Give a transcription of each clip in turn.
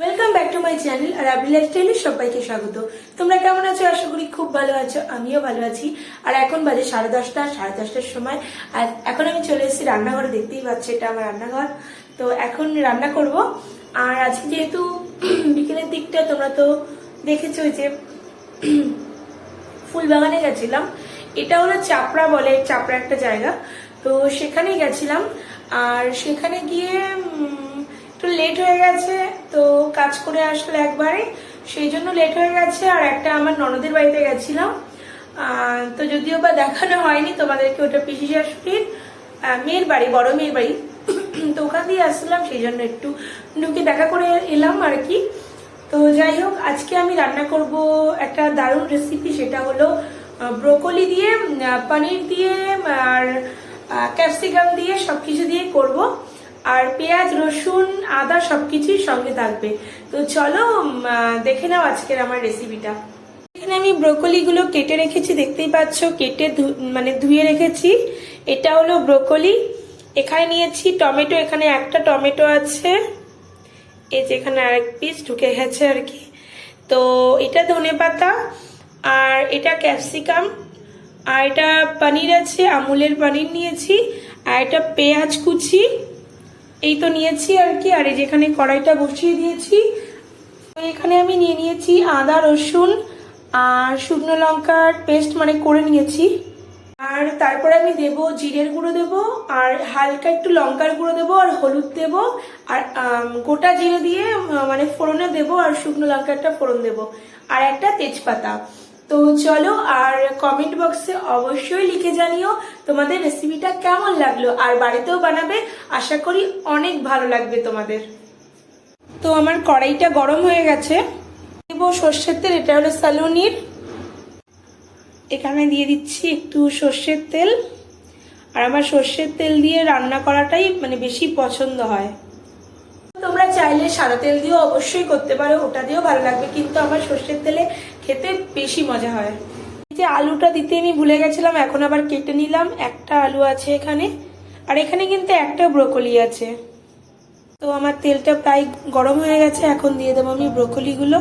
Welcome back to my channel আর আবলি লাইফস্টাইলে সবাইকে স্বাগত। তোমরা কেমন আছো? আশা করি খুব ভালো আছো, আমিও ভালো আছি। আর এখন বাজে 10:30 সময়। আর এখন আমি চলে এসেছি রান্নাঘরে, দেখতেই পাচ্ছি এটা আমার রান্নাঘর। তো এখন রান্না করব। আর আজকে যেহেতু বিকেলের দিকটা তোমরা তো দেখেছো যে ফুলবাগানে গেছিলাম। এটা হলো চাপড়া বলে, চাপড়া একটা জায়গা, তো সেখানেই গেছিলাম। আর সেখানে গিয়ে একটু লেট হয়ে গেছে, তো কাজ করে আসলে একবারে, সেই জন্য লেট হয়ে গেছে। আর একটা আমার ননদের বাড়িতে গেছিলাম, তো যদিও বা দেখানো হয়নি তোমাদেরকে, ওটা পিসি শাশুড়ির মেয়ের বাড়ি, বড় মেয়ের বাড়ি, তো ওখান দিয়ে আসলাম, সেই জন্য একটু ঢুকে দেখা করে এলাম আর কি। তো যাই হোক, আজকে আমি রান্না করব একটা দারুণ রেসিপি, সেটা হলো ব্রোকলি দিয়ে, পনির দিয়ে আর ক্যাপসিকাম দিয়ে সবকিছু দিয়ে করব। আর পেঁয়াজ, রসুন, আদা সবকিছুই সঙ্গে থাকবে। তো চলো দেখে নাও আজকের আমার রেসিপিটা। এখানে আমি ব্রোকলি গুলো কেটে রেখেছি, দেখতেই পাচ্ছ, কেটে ধুয়ে রেখেছি। এটা হলো ব্রোকলি। এখানে নিয়েছি টমেটো, এখানে একটা টমেটো আছে, এই যে এখানে আরেক পিস ঢুকে গেছে আর কি। তো এটা ধনেপাতা, আর এটা ক্যাপসিকাম, আর এটা পনির আছে, আমুলের পনির নিয়েছি, আর এটা পেঁয়াজ কুচি, এই তো নিয়েছি আর কি। আর এই যেখানে কড়াইটা বসিয়ে দিয়েছি, তো এখানে আমি নিয়ে নিয়েছি আদা, রসুন আর শুকনো লঙ্কার পেস্ট করে নিয়েছি। আর তারপরে আমি দেব জিরের গুঁড়ো দেব, আর হালকা একটু লঙ্কার গুঁড়ো দেব, আর হলুদ দেব, আর গোটা জিরে দিয়ে ফোড়নে দেব, আর শুকনো লঙ্কাটা ফোড়ন দেব, আর একটা তেজপাতা। তো চলো, আর কমেন্ট বক্সে অবশ্যই লিখে জানিও তোমাদের রেসিপিটা কেমন লাগলো, আর বাড়িতেও বানাবে, আশা করি অনেক ভালো লাগবে তোমাদের। তো আমার কড়াইটা গরম হয়ে গেছে, দেব সর্ষের তেল, এটা হলো সালুনির। এখানে দিয়ে দিচ্ছি একটু সর্ষের তেল, আর আমার সর্ষের তেল দিয়ে রান্না করাটাই বেশি পছন্দ হয়। তোমরা চাইলে সাদা তেল দিয়েও অবশ্যই করতে পারো, ওটা দিয়েও ভালো লাগবে, কিন্তু আমার সর্ষের তেলে খেতে বেশি মজা হয়। এই যে আলুটা দিতে আমি ভুলে গেছিলাম, এখন আবার কেটে নিলাম। একটা আলু আছে এখানে, আর এখানে কিন্তু একটা ব্রোকলি আছে। তো আমার তেলটা প্রায় গরম হয়ে গেছে, এখন দিয়ে দেবো আমি ব্রোকলিগুলো।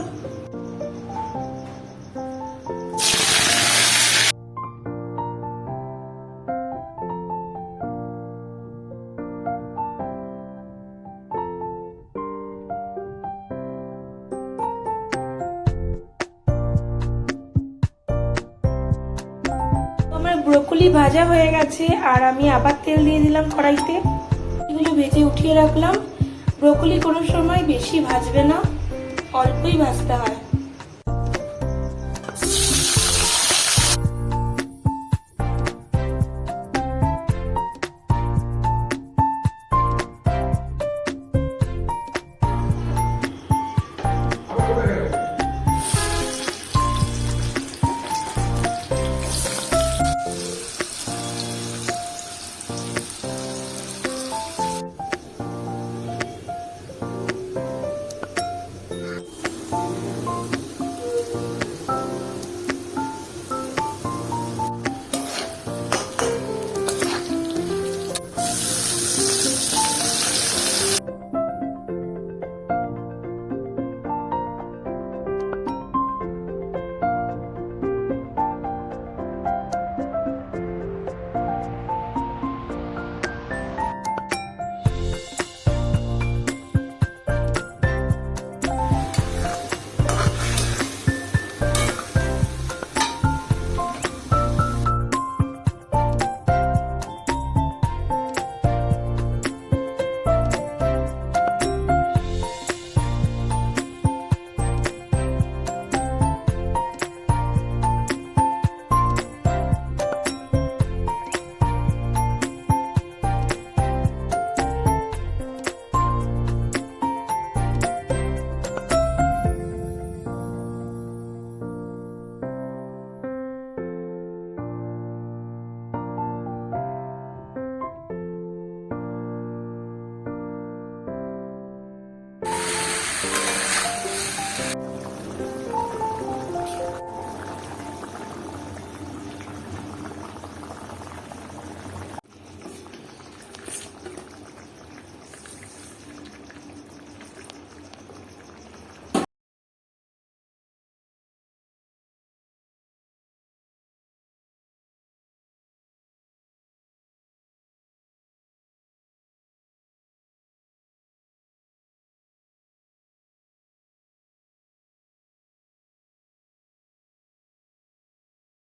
ব্রোকলি ভাজা হয়ে গেছে, আর আমি আবার তেল দিয়ে দিলাম কড়াইতে, এগুলো ভেজে উঠিয়ে রাখলাম। ব্রোকলি কোনো সময় বেশি ভাজবে না, অল্পই ভাজতে হয়।